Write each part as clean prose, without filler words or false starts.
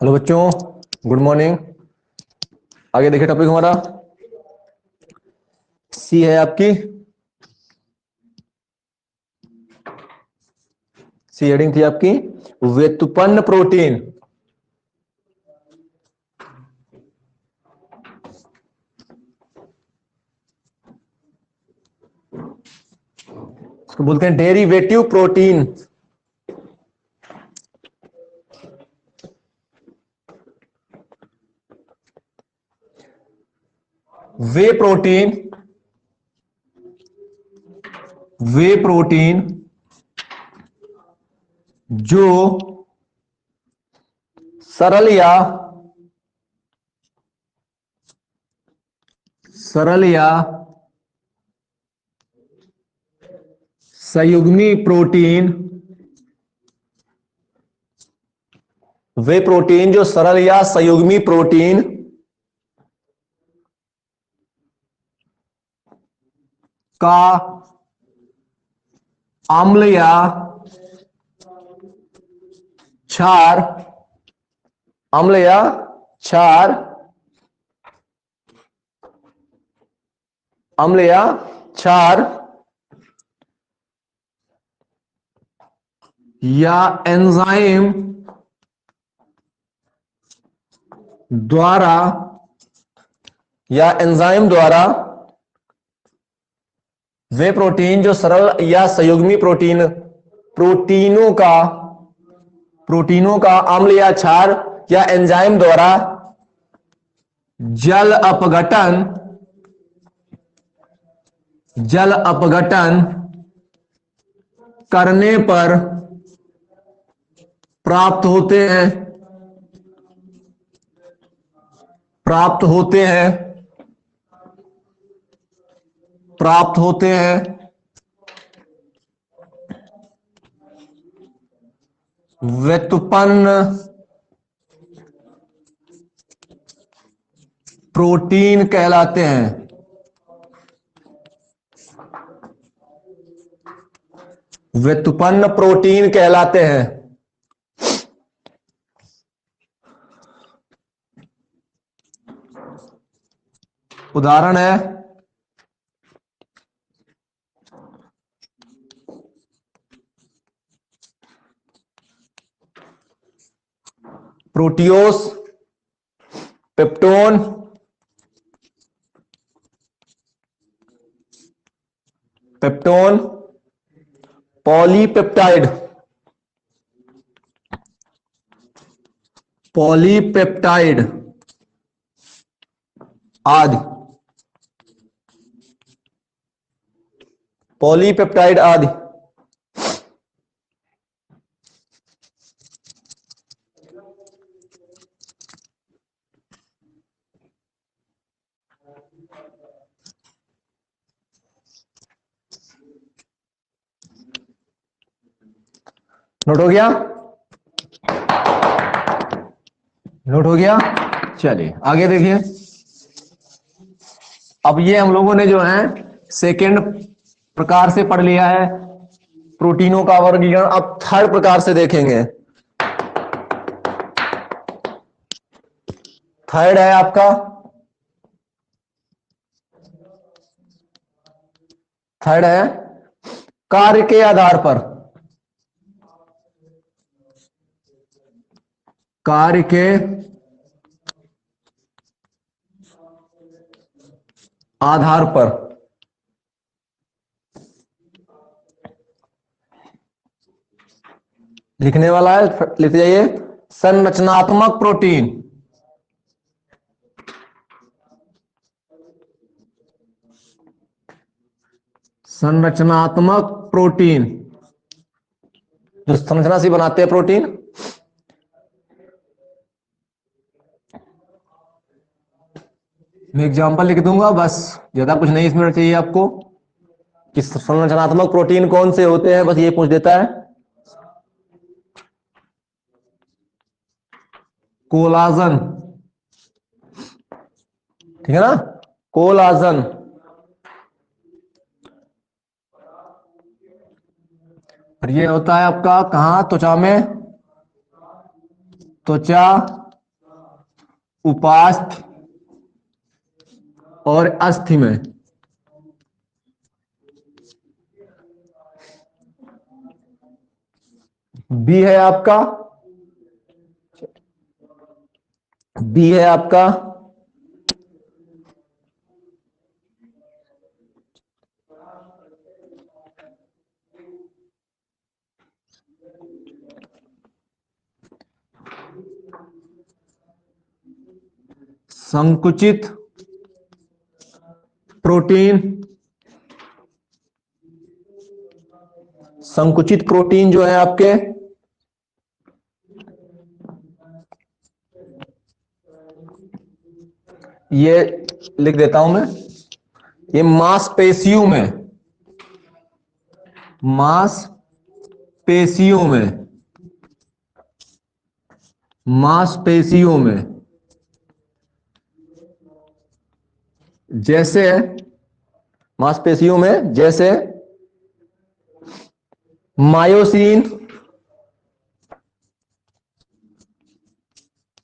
Hello बच्चों, good morning. आगे देखिए टॉपिक हमारा सी है आपकी। सी हेडिंग थी आपकी व्युत्पन्न प्रोटीन। उसको बोलते हैं डेरिवेटिव प्रोटीन। वे प्रोटीन जो सरल या संयुग्मी प्रोटीन, वे प्रोटीन जो सरल या संयुग्मी प्रोटीन का अम्ल या क्षार, अम्ल या क्षार, अम्ल या क्षार या एंजाइम द्वारा वे प्रोटीन जो सरल या संयुग्मी प्रोटीनों का अम्ल या क्षार या एंजाइम द्वारा जल अपघटन करने पर प्राप्त होते हैं व्युत्पन्न प्रोटीन कहलाते हैं। व्युत्पन्न प्रोटीन कहलाते हैं। उदाहरण है प्रोटियोस, पेप्टोन, पॉलीपेप्टाइड आदि। नोट हो गया। चलिए आगे देखिए। अब ये हम लोगों ने जो है सेकेंड प्रकार से पढ़ लिया है प्रोटीनों का वर्गीकरण। अब थर्ड प्रकार से देखेंगे। थर्ड है आपका कार्य के आधार पर। लिखने वाला है, लिख जाइए। संरचनात्मक प्रोटीन। जो संरचना से बनाते हैं प्रोटीन। मैं एग्जांपल लिख दूंगा, बस ज्यादा कुछ नहीं इसमें चाहिए आपको कि संरचनात्मक प्रोटीन कौन से होते हैं, बस ये पूछ देता है। कोलाजन, ठीक है ना, कोलाजन। और ये होता है आपका कहां, त्वचा में, त्वचा उपास्थि और अस्थि में। बी है आपका, बी है आपका संकुचित प्रोटीन। संकुचित प्रोटीन जो है आपके, ये लिख देता हूं मैं, ये मांसपेशियों में, मांसपेशियों में, मांसपेशियों में जैसे, मांसपेशियों में जैसे मायोसिन,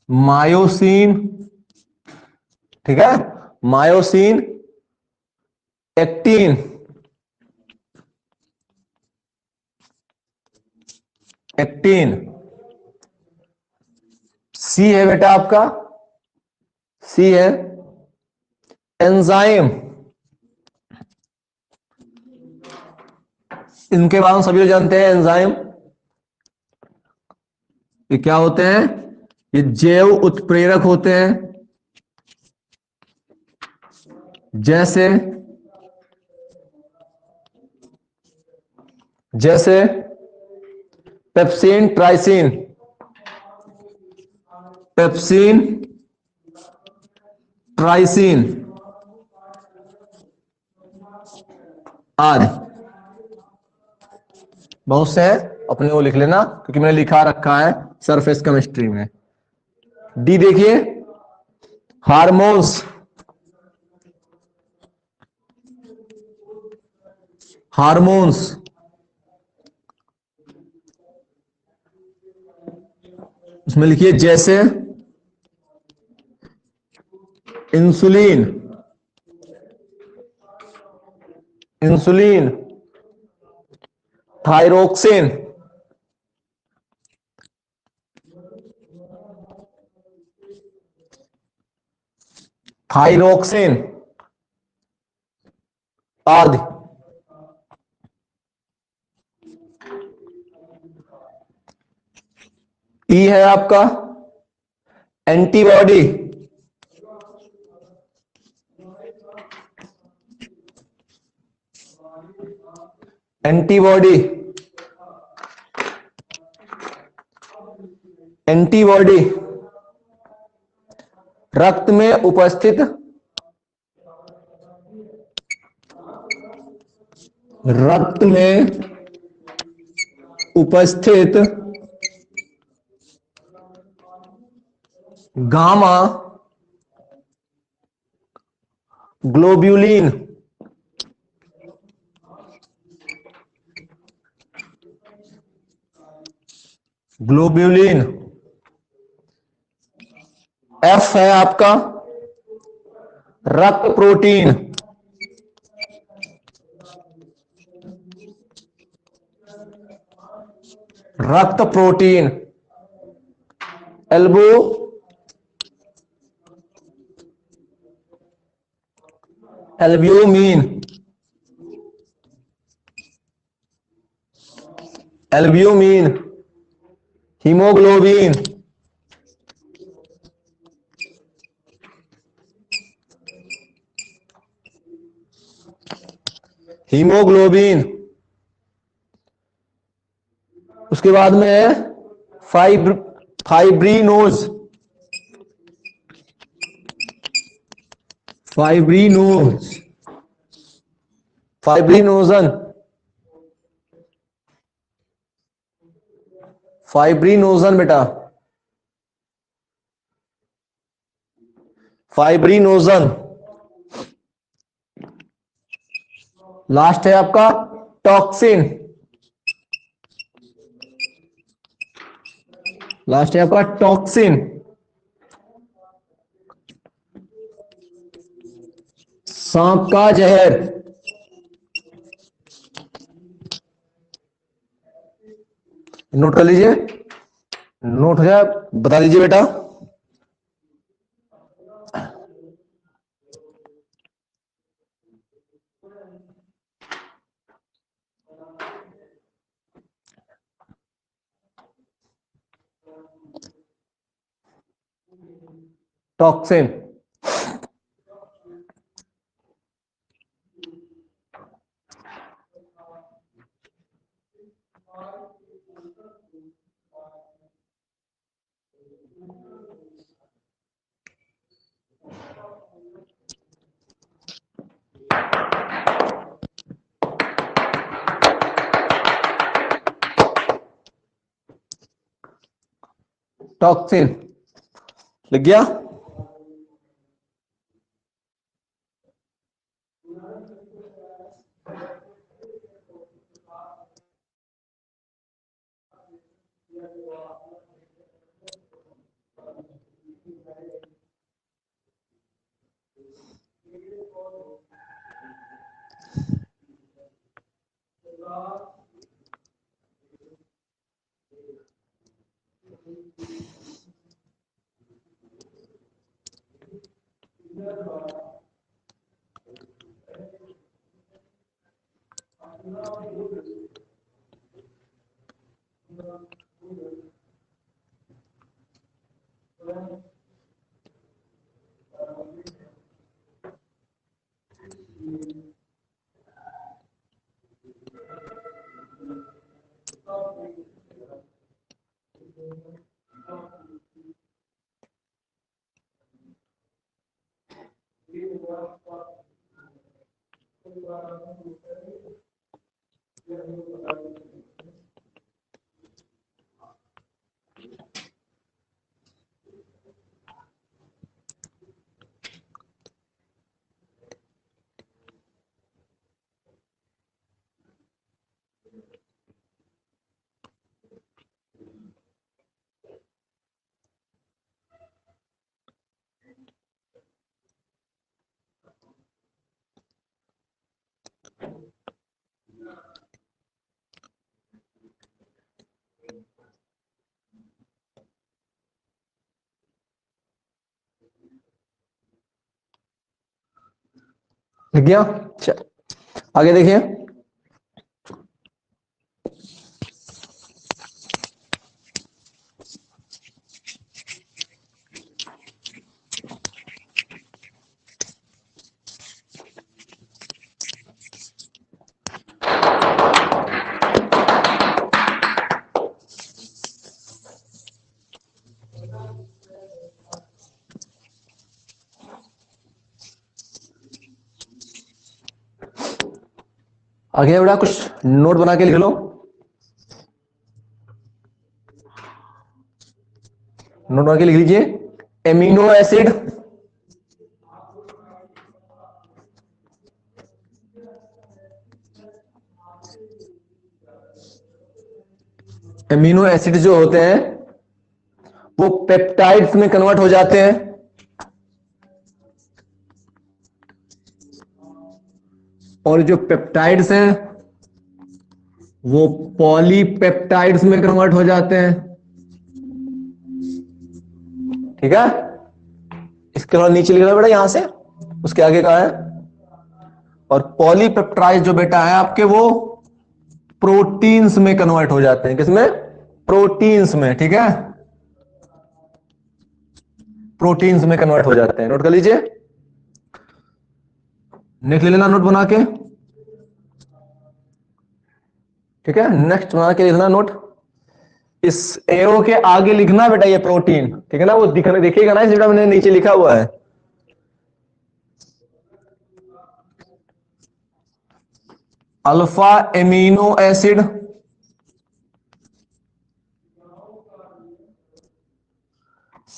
मायोसिन, ठीक है, मायोसिन, एक्टिन, एक्टिन। सी है बेटा आपका, सी है एंजाइम। इनके बारे में सभी लोग जानते हैं, एंजाइम ये क्या होते हैं? ये जैव उत्प्रेरक होते हैं, जैसे जैसे पेप्सिन, ट्राइसिन, पेप्सिन, ट्राइसिन आदि। बहुत से हैं, अपने वो लिख लेना क्योंकि मैंने लिखा रखा है सरफेस केमिस्ट्री में। डी देखिए, हार्मोन्स, हार्मोन्स उसमें लिखिए जैसे इंसुलिन, इंसुलिन, थायरोक्सिन, थायरोक्सिन आदि। ई है आपका एंटीबॉडी, एंटीबॉडी, एंटीबॉडी रक्त में उपस्थित, रक्त में उपस्थित गामा ग्लोब्यूलिन, ग्लोब्यूलिन। एफ है आपका रक्त प्रोटीन, रक्त protein. Elbow albumin, albumin. Haemoglobin, haemoglobin. उसके बाद में है फाइब्रिनोज, फाइब्रिनोज, फाइब्रिनोजन, फाइब्रिनोजन बेटा, फाइब्रिनोजन। लास्ट है आपका टॉक्सिन, लास्ट है आपका टॉक्सिन। सांप का जहर, नोट कर लीजिए, नोट हो जाए, बता दीजिए बेटा। टॉक्सिन, टॉक्सिन लिख गया। लिख गया। आगे देखिए, आगे बेटा कुछ नोट बना के लिख लो। नोट बना के लिख लीजिए, एमिनो एसिड, एमिनो एसिड जो होते हैं वो पेप्टाइड्स में कन्वर्ट हो जाते हैं, और जो पेप्टाइड्स हैं वो पॉलीपेप्टाइड्स में कन्वर्ट हो जाते हैं। ठीक है, इसके बाद नीचे लिख रहा बेटा यहां से, उसके आगे का है। और पॉलीपेप्टाइड जो बेटा है आपके वो प्रोटीन्स में कन्वर्ट हो जाते हैं। किसमें? प्रोटीन्स में। ठीक है, प्रोटीन्स में कन्वर्ट हो जाते हैं। नोट कर लीजिए, लिख लेना नोट बना के। ठीक है, नेक्स्ट बना के लिखना नोट। इस एरो के आगे लिखना बेटा ये प्रोटीन, ठीक है ना, वो दिखने देखिएगा ना, इसलिए मैंने नीचे लिखा हुआ है। अल्फा एमिनो एसिड,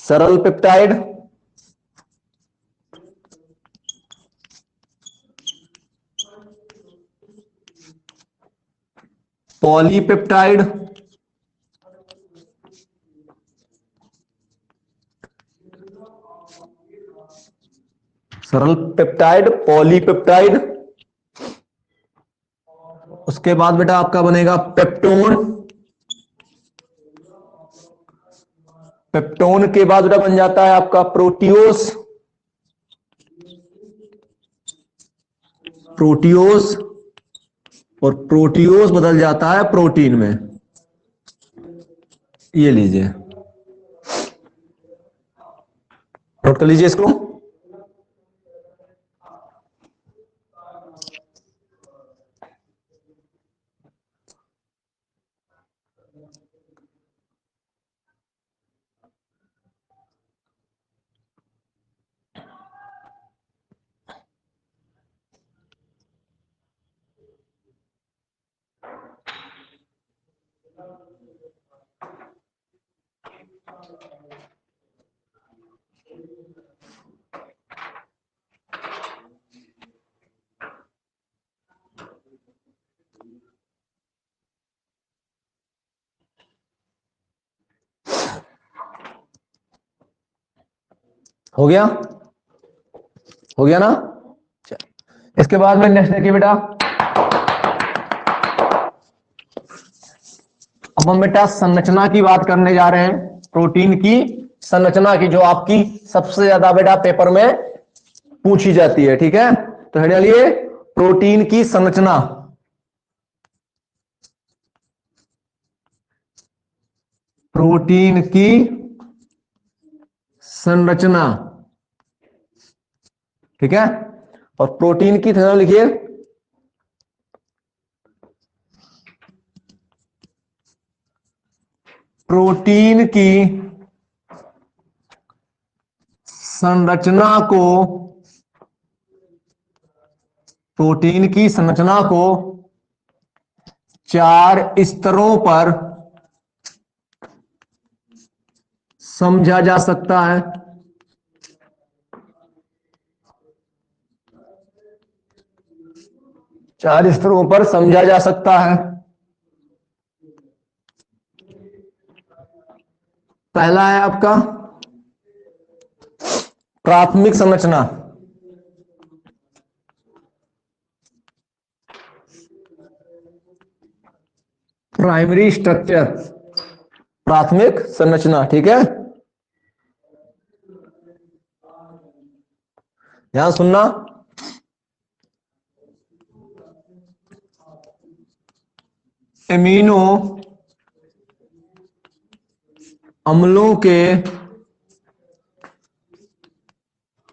सरल पेप्टाइड, पॉलीपेप्टाइड, सरल पेप्टाइड, पॉलीपेप्टाइड। उसके बाद बेटा आपका बनेगा पेप्टोन। पेप्टोन के बाद बेटा बन जाता है आपका प्रोटियोस। प्रोटियोस और प्रोटियोस बदल जाता है प्रोटीन में। ये लीजिए, नोट कर लीजिए इसको। हो गया, हो गया ना। इसके बाद में नेक्स्ट देखिए बेटा, अब हम बेटा संरचना की बात करने जा रहे हैं। प्रोटीन की संरचना की, जो आपकी सबसे ज्यादा बेटा पेपर में पूछी जाती है। ठीक है, तो हेड डालिए प्रोटीन की संरचना। प्रोटीन की संरचना, ठीक है। और प्रोटीन की संरचना लिखिए प्रोटीन की संरचना को, प्रोटीन की संरचना को 4 स्तरों पर समझा जा सकता है। चार स्तरों पर समझा जा सकता है। पहला है आपका प्राथमिक संरचना। प्राइमरी स्ट्रक्चर, प्राथमिक संरचना, ठीक है। ध्यान सुनना, एमिनो अम्लों के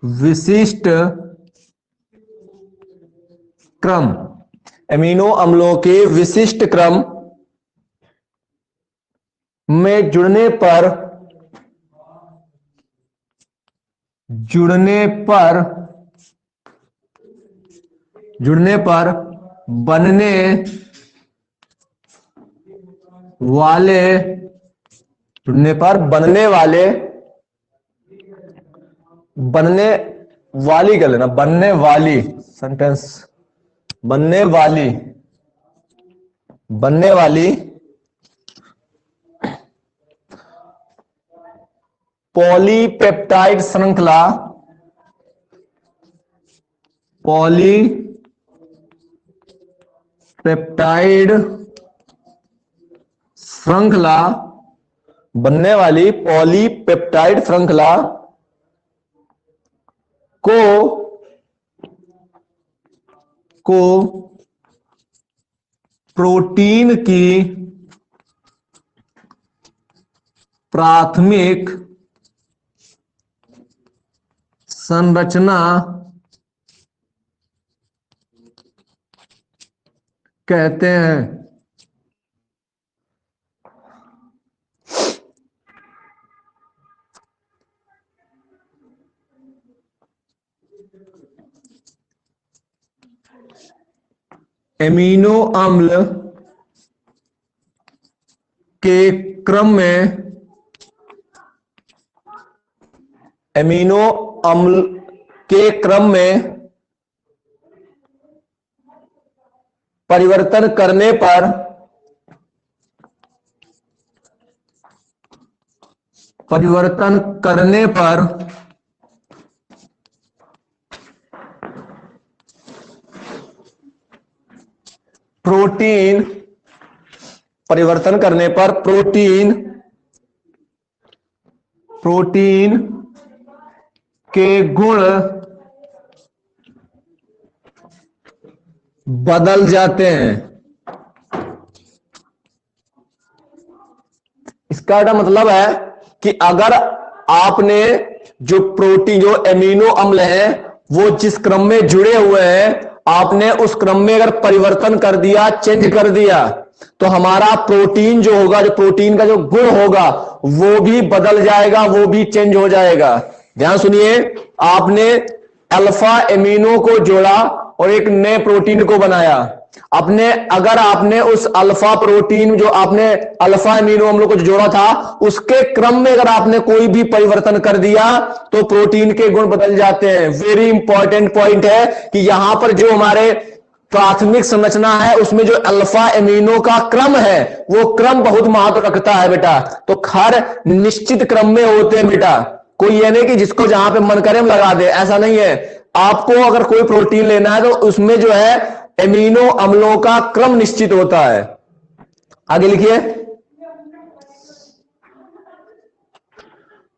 विशिष्ट क्रम, एमिनो अम्लों के विशिष्ट क्रम में जुड़ने पर बनने वाले, जुड़ने पर बनने वाले, बनने वाली कर लेना, बनने वाली सेंटेंस, बनने वाली पॉलीपेप्टाइड श्रृंखला, पॉलीपेप्टाइड श्रृंखला, बनने वाली पॉलीपेप्टाइड श्रृंखला को प्रोटीन की प्राथमिक संरचना कहते हैं। एमिनो अम्ल के क्रम में, एमिनो अम्ल के क्रम में परिवर्तन करने पर प्रोटीन परिवर्तन करने पर प्रोटीन के गुण बदल जाते हैं। इसका मतलब है कि अगर आपने जो प्रोटीन जो एमिनो अम्ल है वो जिस क्रम में जुड़े हुए हैं, आपने उस क्रम में अगर परिवर्तन कर दिया, चेंज कर दिया, तो हमारा प्रोटीन जो होगा, जो प्रोटीन का जो गुण होगा वो भी बदल जाएगा, वो भी चेंज हो जाएगा। ध्यान सुनिए, आपने अल्फा एमिनो को जोड़ा और एक नए प्रोटीन को बनाया। अगर आपने उस अल्फा प्रोटीन जो आपने अल्फा एमिनो अम्लों को जोड़ा था उसके क्रम में अगर आपने कोई भी परिवर्तन कर दिया तो प्रोटीन के गुण बदल जाते हैं। वेरी इंपॉर्टेंट पॉइंट है कि यहां पर जो हमारे प्राथमिक संरचना है उसमें जो अल्फा एमिनो का क्रम है वो क्रम बहुत महत्व रखता है बेटा। तो हर निश्चित क्रम में होते हैं बेटा, कोई ये नहीं कि जिसको जहां पे मन करे हम लगा दे, ऐसा नहीं है। आपको अगर कोई प्रोटीन लेना है तो उसमें जो है एमिनो अम्लों का क्रम निश्चित होता है। आगे लिखिए,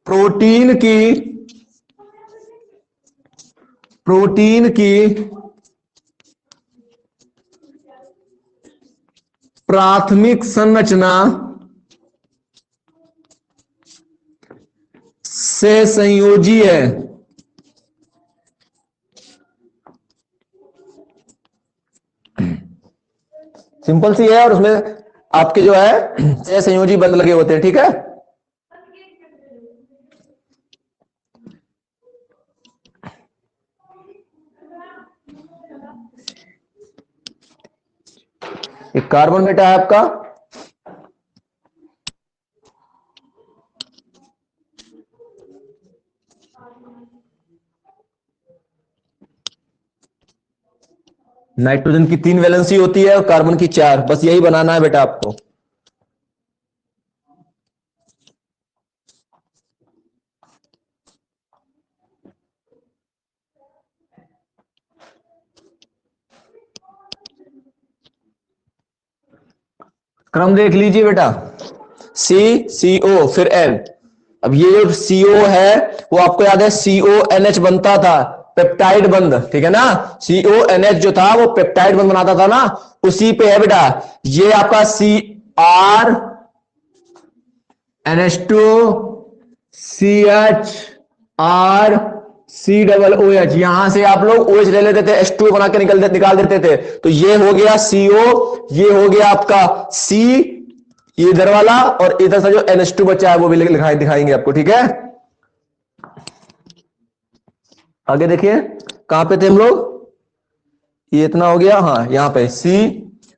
प्रोटीन की प्राथमिक संरचना से संयोजी है। सिंपल सी है और उसमें आपके जो है सह संयोजी बंध लगे होते हैं, ठीक है। एक कार्बन बेटा है आपका, नाइट्रोजन की 3 वैलेंसी होती है और कार्बन की 4, बस यही बनाना है बेटा आपको। क्रम देख लीजिए बेटा, CCO फिर N। अब ये जो CO है वो आपको याद है CONH बनता था, पेप्टाइड बंध, ठीक है ना। CONH जो था वो पेप्टाइड बंध बनाता था ना, उसी पे है बेटा। ये आपका CrNH2CHRCOOH, यहां से आप लोग OH ले लेते थे, H2 बना के निकाल देते थे। तो ये हो गया CO, ये हो गया आपका C, ये इधर वाला, और इधर से जो NH2 बचा है वो भी दिखाएंगे आपको, ठीक है। आगे देखिए कहां पे थे हम लोग, ये इतना हो गया, हाँ यहां पे C।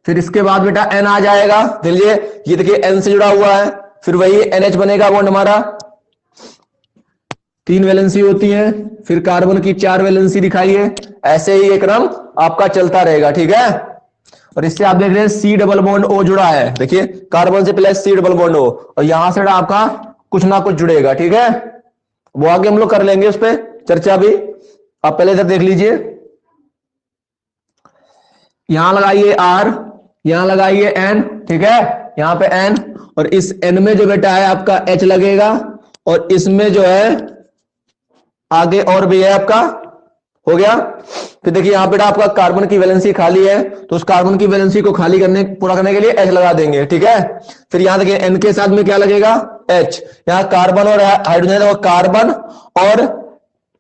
फिर इसके बाद बेटा N आ जाएगा, देखिए ये देखिए N से जुड़ा हुआ है, फिर वही NH बनेगा बॉन्ड हमारा, 3 वैलेंसी होती है, फिर कार्बन की 4 वैलेंसी दिखाई है। ऐसे ही एक क्रम आपका चलता रहेगा, ठीक है। और इससे आप देख रहे हैं C डबल बॉन्ड O जुड़ा है, देखिए कार्बन से plus C double bond O, और यहां से आपका कुछ ना कुछ जुड़ेगा, ठीक है। वो आगे हम लोग कर लेंगे उस पर चर्चा भी, आप पहले इधर देख लीजिए। यहां लगाइए R, यहां लगाइए N, ठीक है, यहां पे N, और इस N में जो बेटा है आपका H लगेगा, और इसमें जो है आगे और भी है आपका, हो गया। फिर देखिए यहां पे आपका कार्बन की वैलेंसी खाली है, तो उस कार्बन की वैलेंसी को खाली पूरा करने के लिए H लगा देंगे, ठीक है। फिर यहां देखिए N के साथ में क्या लगेगा, H। यहां कार्बन और हाइड्रोजन है, कार्बन, और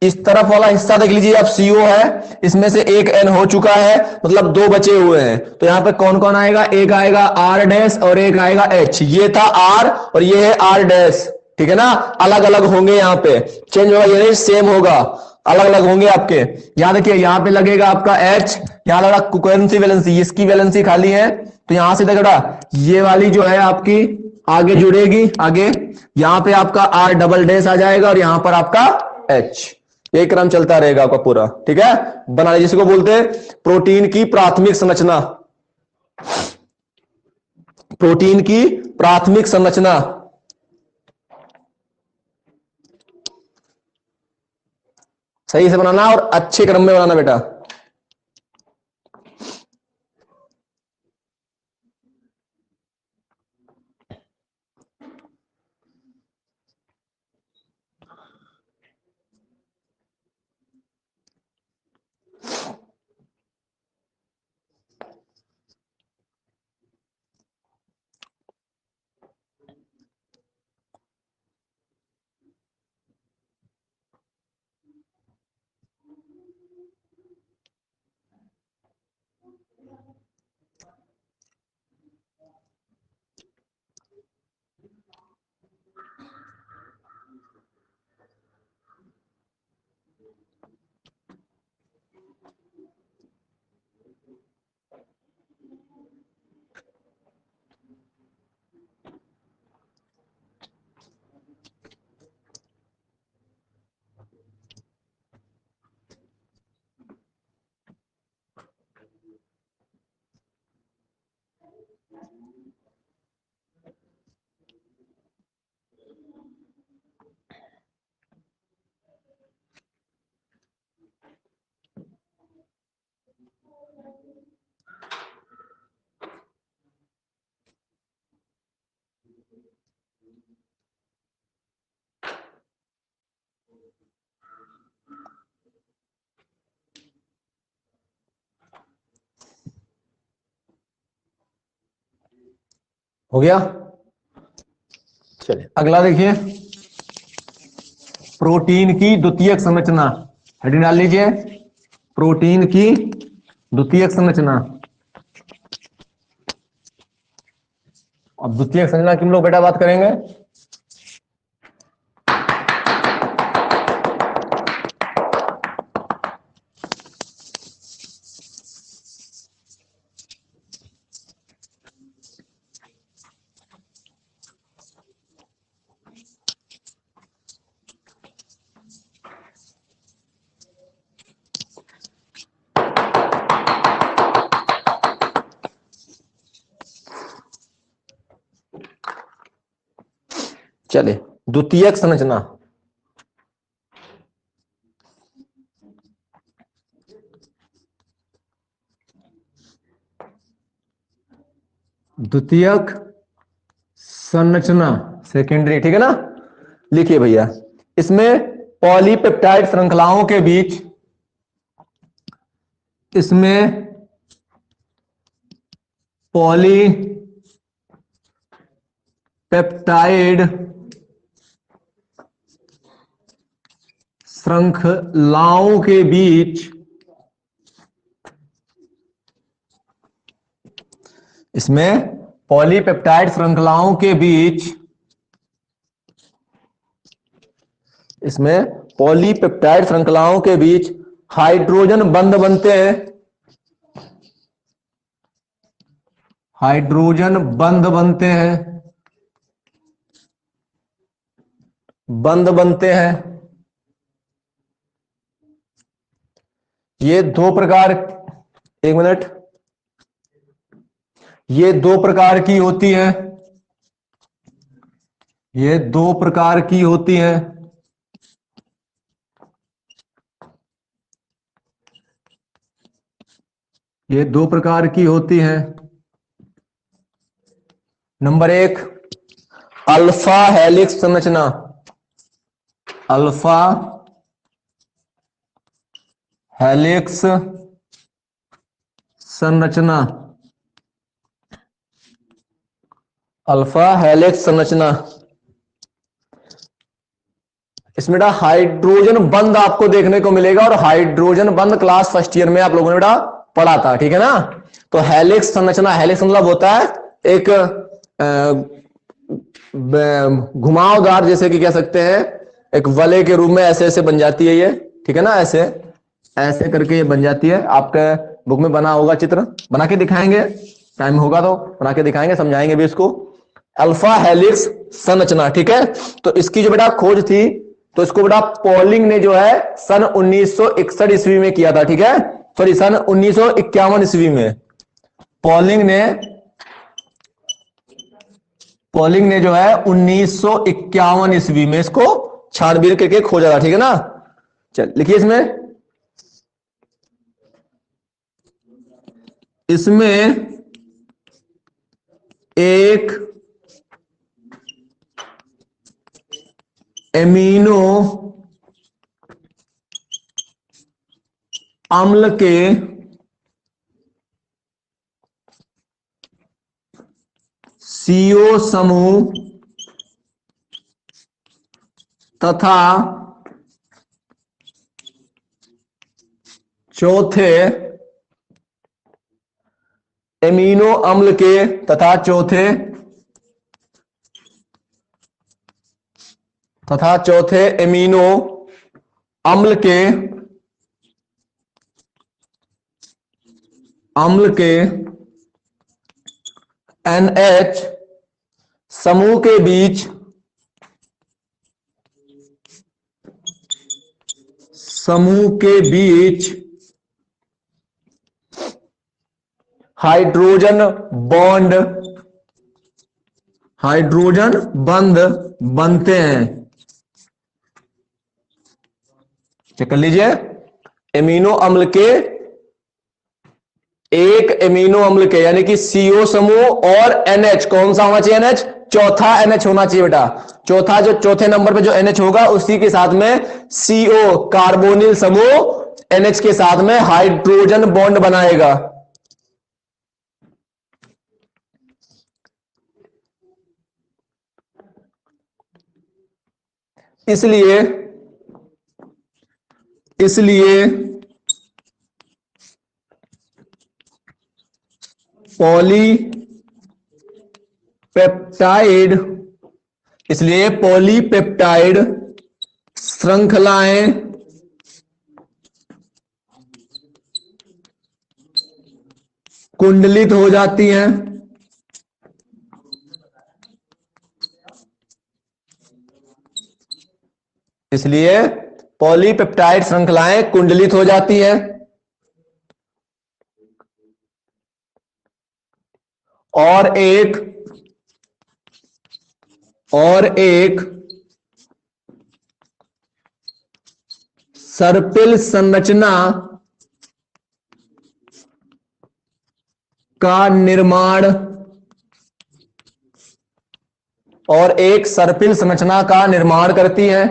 इस तरफ वाला हिस्सा देख लीजिए आप CO है, इसमें से एक N हो चुका है, मतलब 2 बचे हुए हैं। तो यहां पे कौन कौन आएगा, एक आएगा R डैश और एक आएगा H। ये था R और ये है R डैश, ठीक है ना। अलग अलग होंगे, यहाँ पे चेंज होगा, ये नहीं सेम होगा, अलग अलग होंगे आपके। यहां देखिए यहाँ पे लगेगा आपका H, यहां लगा कौन सी वैलेंसी, इसकी वैलेंसी खाली है, तो यहां से देखा ये वाली जो है आपकी आगे जुड़ेगी, आगे यहां पे आपका R डबल डैश आ जाएगा और यहां पर आपका H। ये क्रम चलता रहेगा आपका पूरा, ठीक है। बना लीजिए, जिसको बोलते हैं प्रोटीन की प्राथमिक संरचना। प्रोटीन की प्राथमिक संरचना, सही से बनाना और अच्छे क्रम में बनाना बेटा। हो गया। चलिए अगला देखिए, प्रोटीन की द्वितीयक संरचना। हेडिंग डाल लीजिए, प्रोटीन की द्वितीयक संरचना। अब द्वितीयक संरचना की हम लोग बेटा बात करेंगे। चले द्वितीयक संरचना। द्वितीयक संरचना सेकेंडरी, ठीक है ना। लिखिए भैया, इसमें पॉलीपेप्टाइड श्रृंखलाओं के बीच, इसमें पॉलीपेप्टाइड श्रृंखलाओं के बीच, इसमें पॉलीपेप्टाइड श्रृंखलाओं के बीच, इसमें पॉलीपेप्टाइड श्रृंखलाओं के बीच हाइड्रोजन बंध बनते हैं, हाइड्रोजन बंध बनते हैं, बंध बनते हैं। ये दो प्रकार, एक मिनट, ये दो प्रकार की होती है, ये दो प्रकार की होती है। ये दो प्रकार की होती है। नंबर एक, अल्फा हेलिक्स संरचना, अल्फा हेलिक्स संरचना, अल्फा हेलिक्स संरचना। इसमें बेटा हाइड्रोजन बंध आपको देखने को मिलेगा, और हाइड्रोजन बंध क्लास फर्स्ट ईयर में आप लोगों ने बेटा पढ़ा था, ठीक है ना। तो हेलिक्स संरचना, हेलिक्स मतलब होता है एक घुमावदार, जैसे कि कह सकते हैं एक वलय के रूप में ऐसे ऐसे बन जाती है ये, ठीक है ना। ऐसे ऐसे करके ये बन जाती है। आपके बुक में बना होगा चित्र, बना के दिखाएंगे, टाइम होगा तो बना के दिखाएंगे, समझाएंगे भी इसको। अल्फा हेलिक्स संरचना, ठीक है। तो इसकी जो बेटा खोज थी, तो इसको बेटा पॉलिंग ने जो है सन 1961 ईस्वी में किया था, ठीक है। सॉरी, सन 1951 ईस्वी में पॉलिंग ने जो है 1951 ईस्वी में इसको छानबीन करके खोजा था, ठीक है ना। चल लिखिए, इसमें एक एमिनो अम्ल के CO समूह तथा चौथे एमिनो अम्ल के एमिनो अम्ल के NH समूह के बीच हाइड्रोजन बंध बनते हैं। चेक कर लीजिए, एमिनो अम्ल के, एक एमिनो अम्ल के यानी कि CO समूह और NH, कौन सा होना चाहिए NH? चौथा NH होना चाहिए बेटा। चौथा जो चौथे नंबर पे जो NH होगा उसी के साथ में CO कार्बोनिल समूह NH के साथ में हाइड्रोजन बॉन्ड बनाएगा। इसलिए पॉलीपेप्टाइड श्रृंखलाएं कुंडलित हो जाती हैं। इसलिए पॉलीपेप्टाइड श्रृंखलाएं कुंडलित हो जाती हैं और एक सर्पिल संरचना का निर्माण करती है।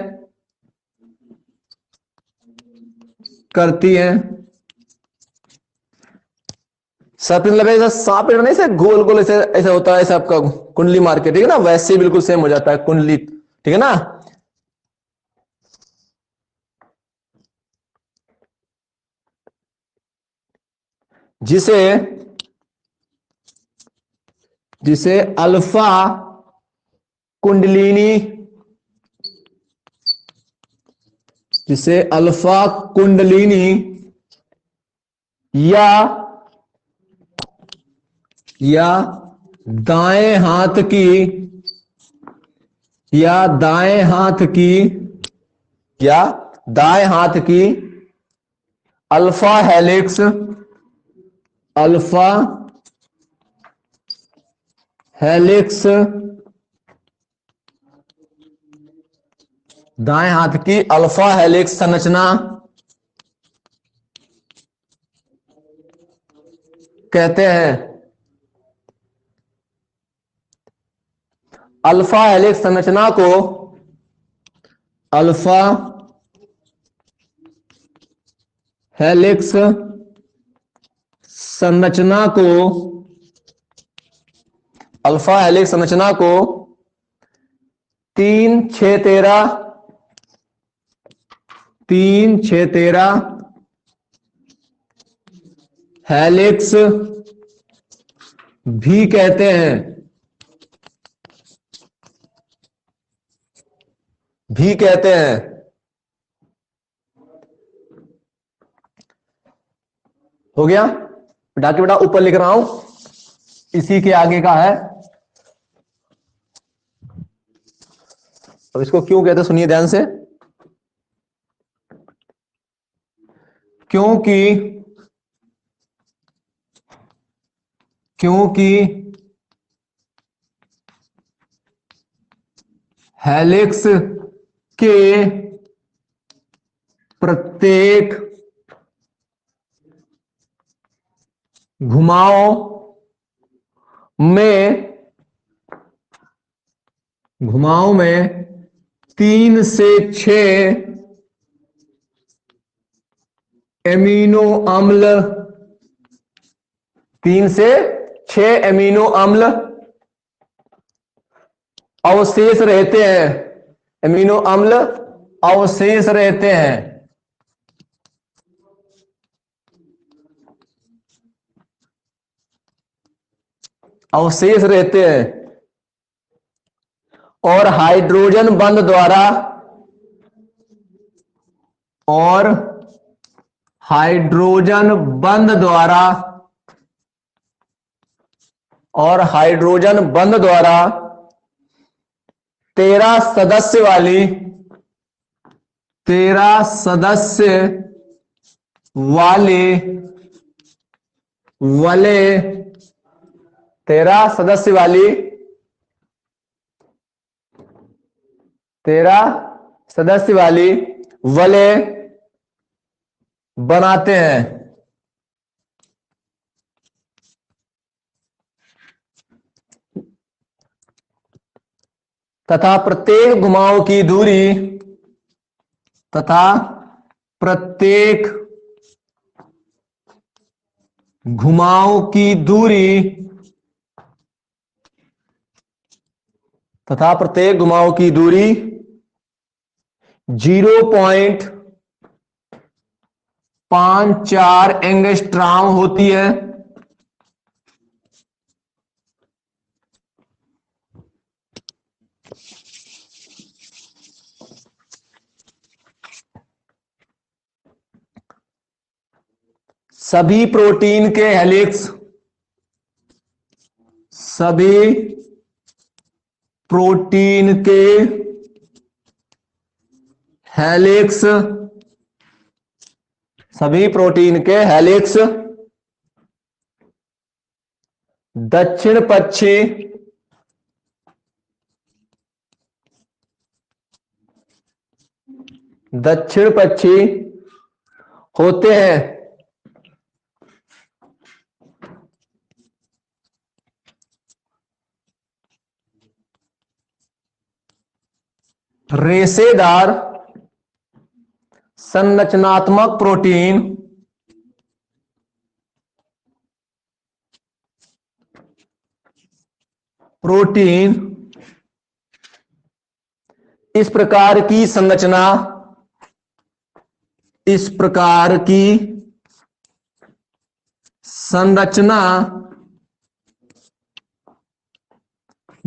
सर्पिल मतलब ऐसा सांप नहीं, ऐसे गोल गोल ऐसे ऐसा होता है, ऐसा आपका कुंडली मार के, ठीक है ना, वैसे ही बिल्कुल सेम हो जाता है कुंडली, ठीक है ना। जिसे अल्फा कुंडलिनी या दाएं हाथ की अल्फा हेलिक्स दाएं हाथ की अल्फा हेलिक्स संरचना कहते हैं। अल्फा हेलिक्स संरचना को अल्फा हेलिक्स संरचना को 3-6-13 हेलिक्स भी कहते हैं। हो गया डाके बेटा, ऊपर लिख रहा हूं, इसी के आगे का है। अब इसको क्यों कहते हैं सुनिए ध्यान से। क्योंकि हेलिक्स के प्रत्येक घुमाव में 3 से 6 एमिनो अम्ल अवशेष रहते हैं। एमिनो अम्ल अवशेष रहते हैं। और हाइड्रोजन बंध द्वारा 13 सदस्य वाली 13 सदस्य वाली वलय बनाते हैं। तथा प्रत्येक घुमाव की दूरी तथा प्रत्येक घुमाव की दूरी तथा प्रत्येक घुमाव की दूरी 0.54 एंगस्ट्रॉम होती है। सभी प्रोटीन के हेलिक्स सभी प्रोटीन के हेलिक्स दक्षिण पक्षी होते हैं। रेशेदार संरचनात्मक प्रोटीन इस प्रकार की संरचना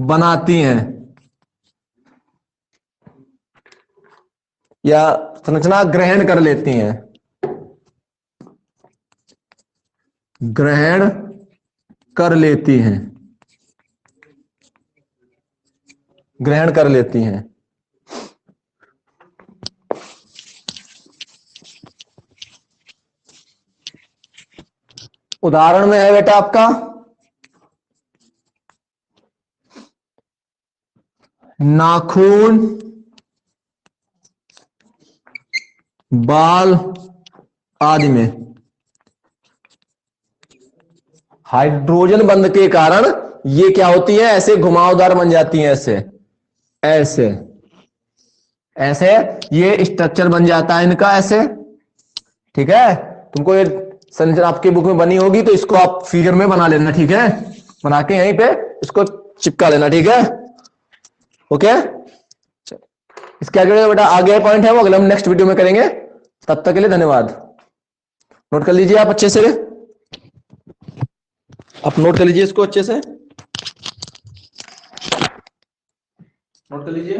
बनाती हैं या संरचना ग्रहण कर लेती हैं। ग्रहण कर लेती हैं। उदाहरण में है बेटा आपका नाखून, बाल आदि में हाइड्रोजन बंध के कारण ये क्या होती है, ऐसे घुमावदार बन जाती हैं। ऐसे ये स्ट्रक्चर बन जाता है इनका ऐसे। ठीक है, तुमको ये संरचना आपकी बुक में बनी होगी तो इसको आप फिगर में बना लेना। ठीक है, बना के यहीं पे इसको चिपका लेना। ठीक है, ओके। इसके आगे बेटा आगे पॉइंट है वो अगले हम नेक्स्ट वीडियो में करेंगे। तब तक के लिए धन्यवाद। नोट कर लीजिए आप अच्छे से, आप नोट कर लीजिए इसको अच्छे से, नोट कर लीजिए।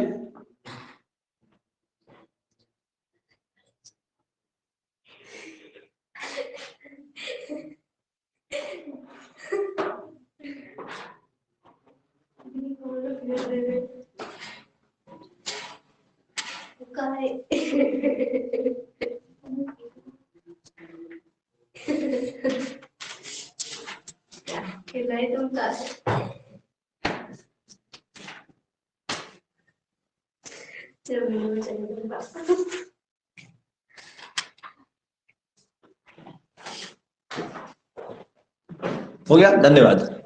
हो गया, धन्यवाद।